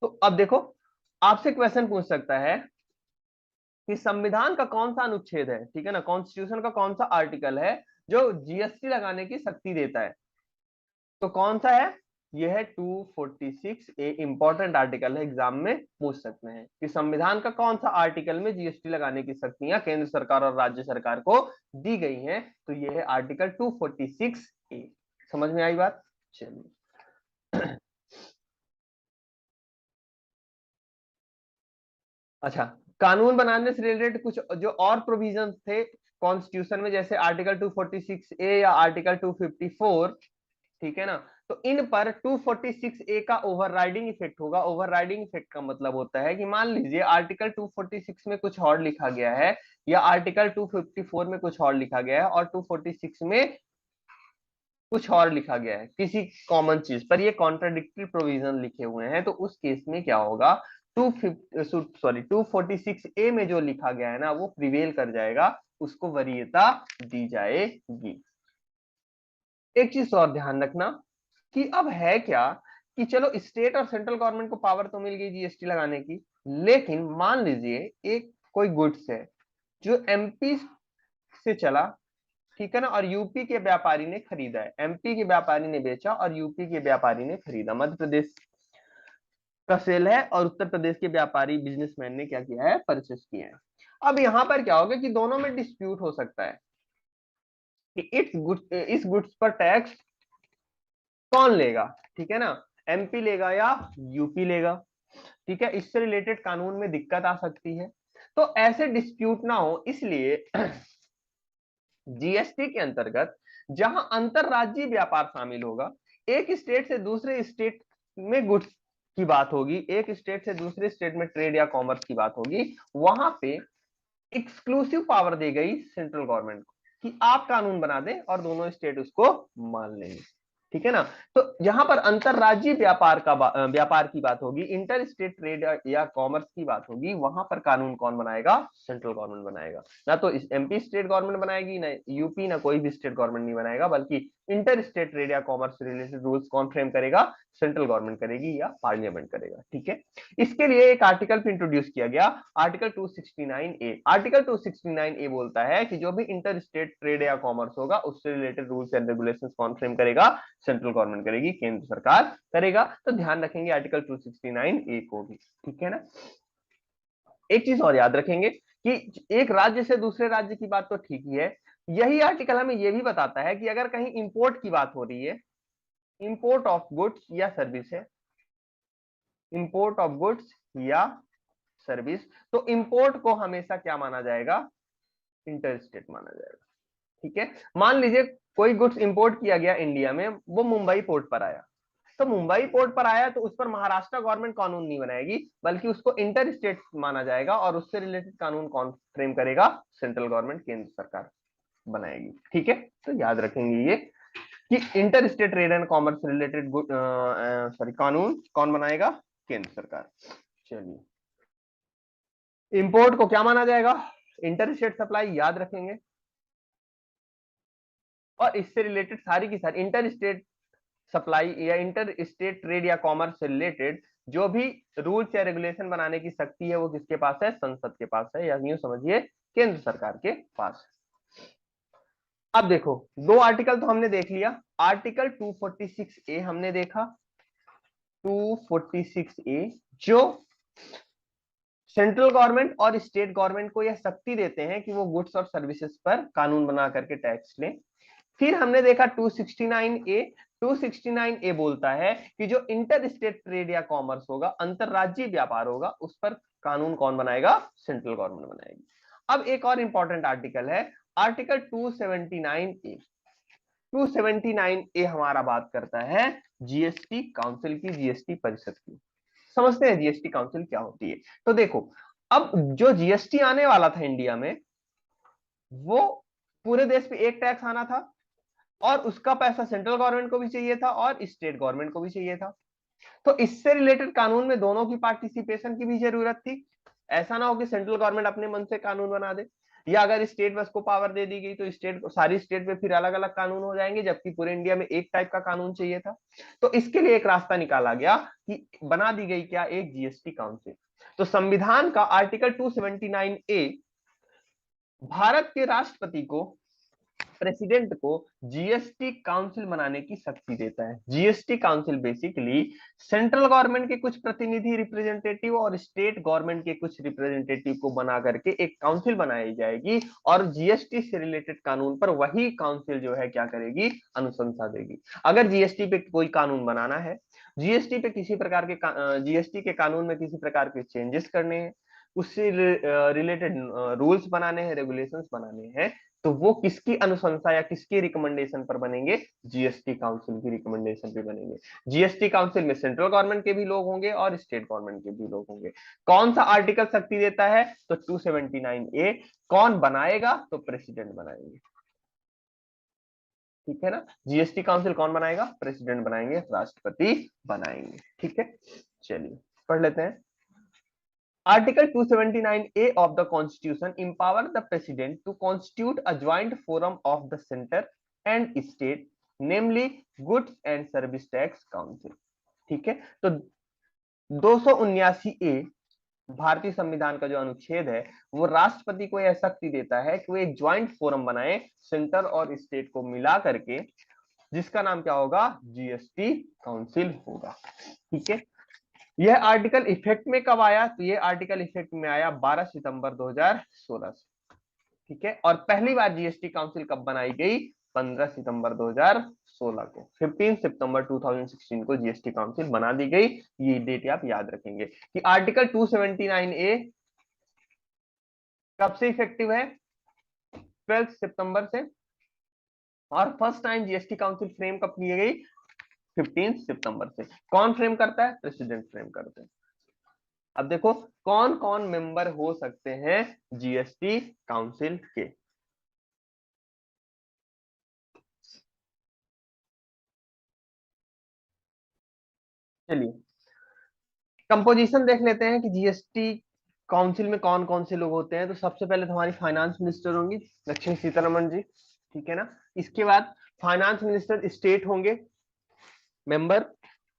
तो अब देखो आपसे क्वेश्चन पूछ सकता है कि संविधान का कौन सा अनुच्छेद है, ठीक है ना, कॉन्स्टिट्यूशन का कौन सा आर्टिकल है जो जीएसटी लगाने की शक्ति देता है, तो कौन सा है, यह है 246 ए। इंपॉर्टेंट आर्टिकल है, एग्जाम में पूछ सकते हैं कि संविधान का कौन सा आर्टिकल में जीएसटी लगाने की शक्तियां केंद्र सरकार और राज्य सरकार को दी गई हैं, तो यह है आर्टिकल 246 ए। समझ में आई बात, चलिए। अच्छा, कानून बनाने से रिलेटेड कुछ जो और प्रोविजंस थे कॉन्स्टिट्यूशन में, जैसे आर्टिकल 246 ए या आर्टिकल 254, ठीक है ना, तो इन पर 246 ए का ओवरराइडिंग इफेक्ट होगा। ओवरराइडिंग इफेक्ट का मतलब होता है कि मान लीजिए आर्टिकल 246 में कुछ और लिखा गया है, या आर्टिकल 254 में कुछ और लिखा गया है, और 246 में कुछ और लिखा गया है किसी कॉमन चीज पर, ये कॉन्ट्राडिक्टरी प्रोविजन लिखे हुए हैं, तो उस केस में क्या होगा, 246 ए में जो लिखा गया है ना वो प्रिवेल कर जाएगा, उसको वरीयता दी जाएगी। एक चीज और ध्यान रखना कि अब है क्या, कि चलो स्टेट और सेंट्रल गवर्नमेंट को पावर तो मिल गई जीएसटी लगाने की, लेकिन मान लीजिए एक कोई गुड्स है जो एमपी से चला, ठीक है ना, और यूपी के व्यापारी ने खरीदा है, एमपी के व्यापारी ने बेचा और यूपी के व्यापारी ने खरीदा, मध्य प्रदेश का सेल है और उत्तर प्रदेश के व्यापारी बिजनेसमैन ने क्या किया है, परचेस किया है। अब यहां पर क्या होगा कि दोनों में डिस्प्यूट हो सकता है कि इस गुड्स पर टैक्स कौन लेगा, ठीक है ना, एमपी लेगा या यूपी लेगा। ठीक है, इससे रिलेटेड कानून में दिक्कत आ सकती है, तो ऐसे डिस्प्यूट ना हो इसलिए जीएसटी के अंतर्गत जहां अंतरराज्यीय व्यापार शामिल होगा, एक स्टेट से दूसरे स्टेट में गुड्स की बात होगी, एक स्टेट से दूसरे स्टेट में ट्रेड या कॉमर्स की बात होगी, वहां पे एक्सक्लूसिव पावर दी गई सेंट्रल गवर्नमेंट को कि आप कानून बना दें और दोनों स्टेट उसको मान लेंगे। ठीक है ना। तो जहां पर अंतरराज्यीय व्यापार की बात होगी, इंटर स्टेट ट्रेड या कॉमर्स की बात होगी, वहां पर कानून कौन बनाएगा? सेंट्रल गवर्नमेंट बनाएगा। ना तो एमपी स्टेट गवर्नमेंट बनाएगी, ना यूपी, ना कोई भी स्टेट गवर्नमेंट नहीं बनाएगा, बल्कि इंटर स्टेट ट्रेड या कॉमर्स से रिलेटेड रूल्स कौन फ्रेम करेगा? सेंट्रल गवर्नमेंट करेगी या पार्लियामेंट करेगा। ठीक है। इसके लिए एक आर्टिकल भी इंट्रोड्यूस किया गया, आर्टिकल 269A। आर्टिकल 269A बोलता है कि जो भी इंटर स्टेट ट्रेड या कॉमर्स होगा उससे रिलेटेड रूल्स एंड रेगुलेशंस कौन फ्रेम करेगा? सेंट्रल गवर्नमेंट करेगी, केंद्र सरकार करेगा। तो ध्यान रखेंगे आर्टिकल 269A को भी। ठीक है ना। एक चीज और याद रखेंगे कि एक राज्य से दूसरे राज्य की बात तो ठीक ही है, यही आर्टिकल हमें यह भी बताता है कि अगर कहीं इंपोर्ट की बात हो रही है, इंपोर्ट ऑफ गुड्स या सर्विस है, इंपोर्ट ऑफ गुड्स या सर्विस, तो इंपोर्ट को हमेशा क्या माना जाएगा? इंटर स्टेट माना जाएगा। ठीक है। मान लीजिए कोई गुड्स इंपोर्ट किया गया इंडिया में, वो मुंबई पोर्ट पर आया, तो मुंबई पोर्ट पर आया तो उस पर महाराष्ट्र गवर्नमेंट कानून नहीं बनाएगी, बल्कि उसको इंटर स्टेट माना जाएगा, और उससे रिलेटेड कानून कौन फ्रेम करेगा? सेंट्रल गवर्नमेंट, केंद्र सरकार बनाएगी। ठीक है। तो याद रखेंगे ये कि inter state trade and commerce related कानून कौन बनाएगा? केंद्र सरकार। चलिए, इंपोर्ट को क्या माना जाएगा? इंटर स्टेट सप्लाई, याद रखेंगे। और इससे रिलेटेड सारी की सारी इंटर स्टेट सप्लाई या इंटर स्टेट ट्रेड या कॉमर्स से रिलेटेड जो भी रूल्स या रेगुलेशन बनाने की शक्ति है वो किसके पास है? संसद के पास है, या यूं समझिए केंद्र सरकार के पास है। अब देखो, दो आर्टिकल तो हमने देख लिया। आर्टिकल 246A हमने देखा, 246A जो सेंट्रल गवर्नमेंट और स्टेट गवर्नमेंट को यह शक्ति देते हैं कि वो गुड्स और सर्विसेज पर कानून बना करके टैक्स लें। फिर हमने देखा 269A। 269A बोलता है कि जो इंटर स्टेट ट्रेड या कॉमर्स होगा, अंतरराज्यीय व्यापार होगा, उस पर कानून कौन बनाएगा? सेंट्रल गवर्नमेंट बनाएगी। अब एक और इंपॉर्टेंट आर्टिकल है, आर्टिकल 279A। 279A हमारा बात करता है जीएसटी काउंसिल की, जीएसटी परिषद की। समझते हैं जीएसटी काउंसिल क्या होती है। तो देखो, अब जो जीएसटी आने वाला था इंडिया में, वो पूरे देश पे एक टैक्स आना था, और उसका पैसा सेंट्रल गवर्नमेंट को भी चाहिए था और स्टेट गवर्नमेंट को भी चाहिए था। तो इससे रिलेटेड कानून में दोनों की पार्टिसिपेशन की भी जरूरत थी। ऐसा ना हो कि सेंट्रल गवर्नमेंट अपने मन से कानून बना दे, या अगर स्टेट बस को पावर दे दी गई तो स्टेट, सारी स्टेट में फिर अलग अलग कानून हो जाएंगे, जबकि पूरे इंडिया में एक टाइप का कानून चाहिए था। तो इसके लिए एक रास्ता निकाला गया कि बना दी गई क्या? एक जीएसटी काउंसिल। तो संविधान का आर्टिकल 279A भारत के राष्ट्रपति को, प्रेसिडेंट को जीएसटी काउंसिल बनाने की शक्ति देता है। GST council basically central government के कुछ प्रतिनिधि रिप्रेजेंटेटिव और स्टेट गवर्नमेंट के कुछ रिप्रेजेंटेटिव को बना करके एक काउंसिल बनाई जाएगी, और जीएसटी से रिलेटेड कानून पर वही काउंसिल जो है क्या करेगी? अनुशंसा देगी। अगर जीएसटी पे कोई कानून बनाना है, जीएसटी पे किसी प्रकार के जीएसटी के कानून में किसी प्रकार के चेंजेस करने हैं, उससे रिलेटेड रूल्स बनाने हैं, रेगुलेशंस बनाने हैं, तो वो किसकी अनुशंसा या किसकी रिकमेंडेशन पर बनेंगे? जीएसटी काउंसिल की रिकमेंडेशन पे बनेंगे। जीएसटी काउंसिल में सेंट्रल गवर्नमेंट के भी लोग होंगे और स्टेट गवर्नमेंट के भी लोग होंगे। कौन सा आर्टिकल शक्ति देता है? तो 279A। कौन बनाएगा? तो प्रेसिडेंट बनाएंगे। ठीक है ना। जीएसटी काउंसिल कौन बनाएगा? प्रेसिडेंट बनाएंगे, राष्ट्रपति बनाएंगे। ठीक है। चलिए पढ़ लेते हैं। Article 279A of the Constitution empower the President to constitute a joint forum of the Center and State, namely Goods and Service Tax Council। ठीक है। तो 279A भारतीय संविधान का जो अनुच्छेद है, वो राष्ट्रपति को यह शक्ति देता है कि वो एक ज्वाइंट फोरम बनाए सेंटर और स्टेट को मिला करके, जिसका नाम क्या होगा? जीएसटी काउंसिल होगा। ठीक है। यह आर्टिकल इफेक्ट में कब आया? तो यह आर्टिकल इफेक्ट में आया 12 सितंबर 2016 से। ठीक है। और पहली बार जीएसटी काउंसिल कब बनाई गई? 15 सितंबर 2016 को। 15 सितंबर 2016 को जीएसटी काउंसिल बना दी गई। ये डेट आप याद रखेंगे कि आर्टिकल 279A कब से इफेक्टिव है? 12 सितंबर से। और first time GST council frame कब की गई? 15 सितंबर से। कौन फ्रेम करता है? प्रेसिडेंट फ्रेम करते हैं। अब देखो कौन कौन मेंबर हो सकते हैं जीएसटी काउंसिल के। चलिए कंपोजिशन देख लेते हैं कि जीएसटी काउंसिल में कौन कौन से लोग होते हैं। तो सबसे पहले तो हमारी फाइनेंस मिनिस्टर होंगी लक्ष्मी सीतारमण जी, ठीक है ना। इसके बाद फाइनेंस मिनिस्टर स्टेट होंगे मेंबर,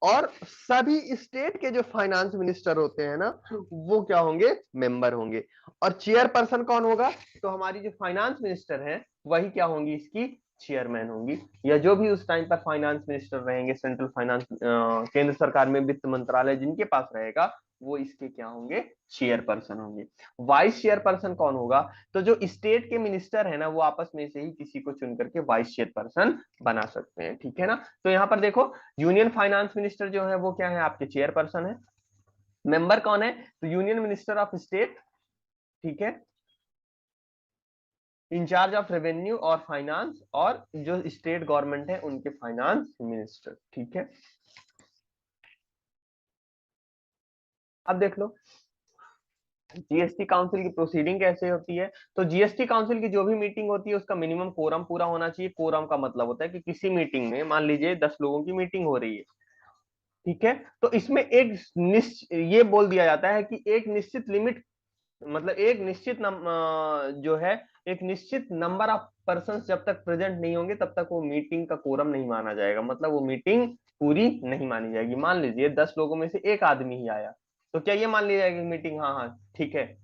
और सभी स्टेट के जो फाइनेंस मिनिस्टर होते हैं ना वो क्या होंगे, मेंबर होंगे। और चेयरपर्सन कौन होगा, तो हमारी जो फाइनेंस मिनिस्टर है वही क्या होंगी, इसकी चेयरमैन होंगी, या जो भी उस टाइम पर फाइनेंस मिनिस्टर रहेंगे, सेंट्रल फाइनेंस केंद्र सरकार में वित्त मंत्रालय जिनके पास रहेगा वो इसके क्या होंगे, चेयरपर्सन होंगे। वाइस चेयरपर्सन कौन होगा, तो जो स्टेट के मिनिस्टर है ना वो आपस में से ही किसी को चुन करके वाइस चेयरपर्सन बना सकते हैं, ठीक है ना। तो यहाँ पर देखो यूनियन फाइनेंस मिनिस्टर जो है वो क्या है, आपके चेयरपर्सन है। मेंबर कौन है, तो यूनियन मिनिस्टर ऑफ स्टेट, ठीक है, इंचार्ज ऑफ रेवेन्यू और फाइनेंस, और जो स्टेट गवर्नमेंट है उनके फाइनेंस मिनिस्टर, ठीक है। अब देख लो जीएसटी काउंसिल की प्रोसीडिंग कैसे होती है। तो जीएसटी काउंसिल की जो भी मीटिंग होती है उसका मिनिमम कोरम पूरा होना चाहिए। कोरम का मतलब होता है कि किसी मीटिंग में मान लीजिए 10 लोगों की मीटिंग हो रही है, ठीक है, तो इसमें एक ये बोल दिया जाता है कि एक निश्चित लिमिट, मतलब एक निश्चित जो है एक निश्चित नंबर ऑफ पर्सन जब तक प्रेजेंट नहीं होंगे तब तक वो मीटिंग का कोरम नहीं माना जाएगा, मतलब वो मीटिंग पूरी नहीं मानी जाएगी। मान लीजिए 10 लोगों में से एक आदमी ही आया, तो क्या ये मान लिया जाएगा मीटिंग, हाँ हाँ ठीक है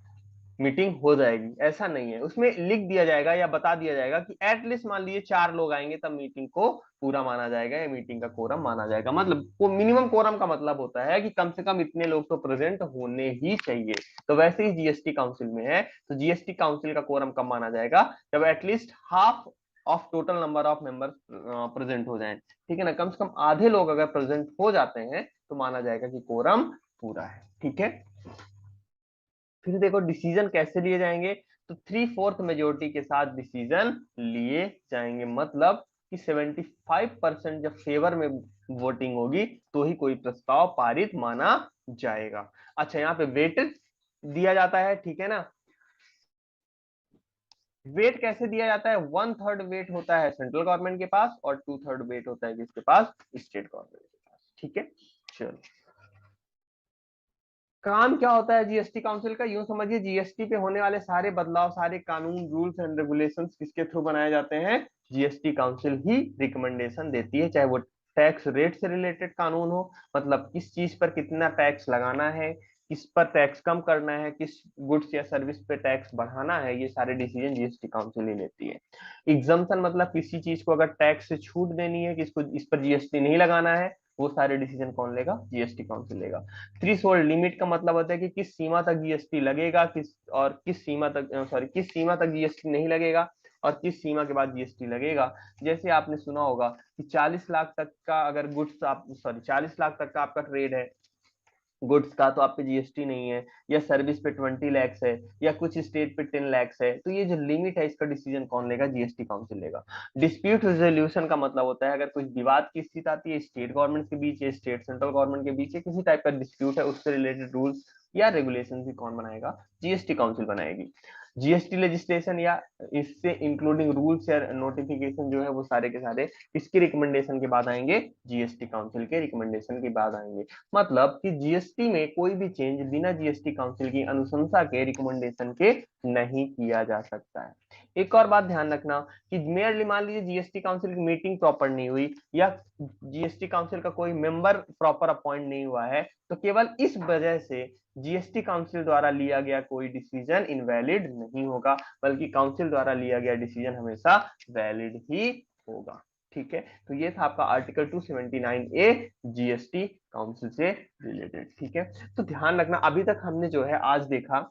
मीटिंग हो जाएगी, ऐसा नहीं है। उसमें लिख दिया जाएगा या बता दिया जाएगा कि एटलीस्ट मान लीजिए 4 लोग आएंगे तब मीटिंग को पूरा माना जाएगा या मीटिंग का कोरम माना जाएगा। मतलब वो मिनिमम कोरम का मतलब होता है कि कम से कम इतने लोग तो प्रेजेंट होने ही चाहिए। तो वैसे ही जीएसटी काउंसिल में है, तो जीएसटी काउंसिल का कोरम कब माना जाएगा, जब at least half of total number of members present हो जाएं, ठीक है ना। कम से कम आधे लोग अगर प्रेजेंट हो जाते हैं तो माना जाएगा कि कोरम पूरा है, ठीक है। फिर देखो डिसीजन कैसे लिए जाएंगे, तो 3/4 मेजोरिटी के साथ डिसीजन लिए जाएंगे। मतलब कि 75% जब फेवर में वोटिंग होगी तो ही कोई प्रस्ताव पारित माना जाएगा। अच्छा यहाँ पे वेट दिया जाता है, ठीक है ना। वेट कैसे दिया जाता है, 1/3 वेट होता है सेंट्रल गवर्नमेंट के पास और 2/3 वेट होता है किसके पास, स्टेट गवर्नमेंट के पास, ठीक है। चलो काम क्या होता है जीएसटी काउंसिल का, यूं समझिए जीएसटी पे होने वाले सारे बदलाव, सारे कानून, रूल्स एंड रेगुलेशंस किसके थ्रू बनाए जाते हैं, जीएसटी काउंसिल ही रिकमेंडेशन देती है। चाहे वो टैक्स रेट से रिलेटेड कानून हो, मतलब किस चीज पर कितना टैक्स लगाना है, किस पर टैक्स कम करना है, किस गुड्स या सर्विस पे टैक्स बढ़ाना है, ये सारे डिसीजन जीएसटी काउंसिल ही लेती है। एग्जम्पशन मतलब किसी चीज को अगर टैक्स से छूट देनी है, किसको इस पर जीएसटी नहीं लगाना है, वो सारे डिसीजन कौन लेगा, जीएसटी काउंसिल लेगा। थ्रेशोल्ड लिमिट का मतलब होता है कि किस सीमा तक जीएसटी लगेगा, किस सीमा तक, सॉरी किस सीमा तक जीएसटी नहीं लगेगा और किस सीमा के बाद जीएसटी लगेगा। जैसे आपने सुना होगा कि 40 लाख तक का अगर गुड्स आप, सॉरी 40 लाख तक का आपका ट्रेड है गुड्स का, तो आप पे जीएसटी नहीं है, या सर्विस पे 20 लैक्स है, या कुछ स्टेट पे 10 लैक्स है, तो ये जो लिमिट है इसका डिसीजन कौन लेगा, जीएसटी काउंसिल लेगा। डिस्प्यूट रेजोल्यूशन का मतलब होता है अगर कुछ विवाद की स्थिति आती है स्टेट गवर्नमेंट के बीच, या स्टेट सेंट्रल गवर्नमेंट के बीच, या किसी टाइप का डिस्प्यूट है, उससे रिलेटेड रूल्स या रेगुलेशन भी कौन बनाएगा, जीएसटी काउंसिल बनाएगी। जीएसटी लेजिस्लेशन या इससे इंक्लूडिंग रूल्स या नोटिफिकेशन जो है वो सारे के सारे किसकी रिकमेंडेशन के बाद आएंगे, जीएसटी काउंसिल के रिकमेंडेशन के बाद आएंगे। मतलब कि जीएसटी में कोई भी चेंज बिना जीएसटी काउंसिल की अनुशंसा के, रिकमेंडेशन के नहीं किया जा सकता है। एक और बात ध्यान रखना कि मेयरली मान लीजिए जीएसटी काउंसिल की मीटिंग प्रॉपर नहीं हुई, या जीएसटी काउंसिल का कोई मेंबर प्रॉपर अपॉइंट नहीं हुआ है, तो केवल इस वजह से जीएसटी काउंसिल द्वारा लिया गया कोई डिसीजन इनवैलिड नहीं होगा, बल्कि काउंसिल द्वारा लिया गया डिसीजन हमेशा वैलिड ही होगा, ठीक है। तो ये था आपका आर्टिकल 279A जीएसटी काउंसिल से रिलेटेड, ठीक है। तो ध्यान रखना अभी तक हमने जो है आज देखा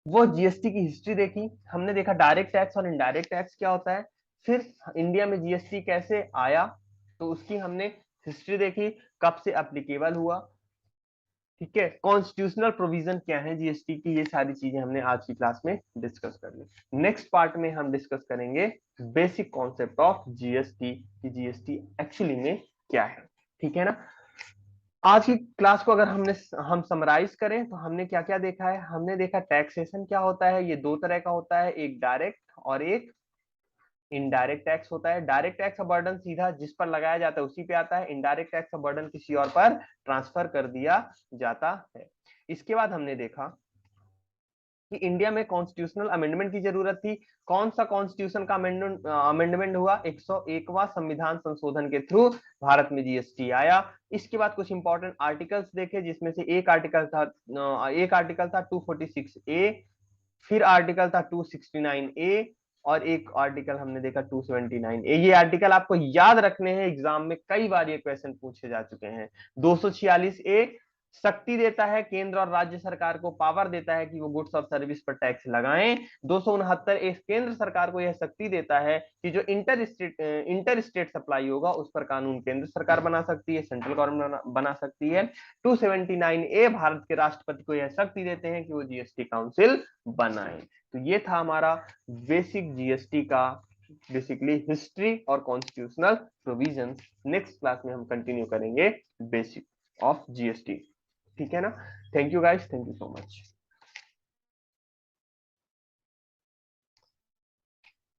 वो जीएसटी की हिस्ट्री देखी, हमने देखा डायरेक्ट टैक्स और इनडायरेक्ट टैक्स क्या होता है, फिर इंडिया में जीएसटी कैसे आया तो उसकी हमने हिस्ट्री देखी, कब से एप्लीकेबल हुआ, ठीक है, कॉन्स्टिट्यूशनल प्रोविजन क्या है जीएसटी की, ये सारी चीजें हमने आज की क्लास में डिस्कस कर ली। नेक्स्ट पार्ट में हम डिस्कस करेंगे बेसिक कॉन्सेप्ट ऑफ जीएसटी कि जीएसटी एक्चुअली में क्या है, ठीक है ना। आज की क्लास को अगर हम समराइज करें तो हमने क्या क्या देखा है, हमने देखा टैक्सेशन क्या होता है, ये दो तरह का होता है, एक डायरेक्ट और एक इनडायरेक्ट टैक्स होता है। डायरेक्ट टैक्स का बर्डन सीधा जिस पर लगाया जाता है उसी पे आता है। इनडायरेक्ट टैक्स का बर्डन किसी और पर ट्रांसफर कर दिया जाता है। इसके बाद हमने देखा कि इंडिया में कॉन्स्टिट्यूशनल अमेंडमेंट की जरूरत थी। कौन सा कॉन्स्टिट्यूशन का अमेंडमेंट हुआ? 101वां संविधान संशोधन के थ्रू भारत में जीएसटी आया। इसके बाद कुछ इंपॉर्टेंट आर्टिकल्स देखे, जिसमें से एक आर्टिकल था 246 ए, फिर आर्टिकल था 269 ए, और एक आर्टिकल हमने देखा 279 ए। ये आर्टिकल आपको याद रखने हैं, एग्जाम में कई बार ये क्वेश्चन पूछे जा चुके हैं। 246 ए शक्ति देता है, केंद्र और राज्य सरकार को पावर देता है कि वो गुड्स और सर्विस पर टैक्स लगाएं। 269 ए केंद्र सरकार को यह शक्ति देता है कि जो इंटर स्टेट सप्लाई होगा उस पर कानून केंद्र सरकार बना सकती है, सेंट्रल गवर्नमेंट बना सकती है। 279 ए भारत के राष्ट्रपति को यह शक्ति देते हैं कि वो जीएसटी काउंसिल बनाए। तो ये था हमारा बेसिक जीएसटी का बेसिकली हिस्ट्री और कॉन्स्टिट्यूशनल प्रोविजंस। नेक्स्ट क्लास में हम कंटिन्यू करेंगे बेसिक ऑफ जीएसटी। ठीक है ना? Thank you guys, thank you so much.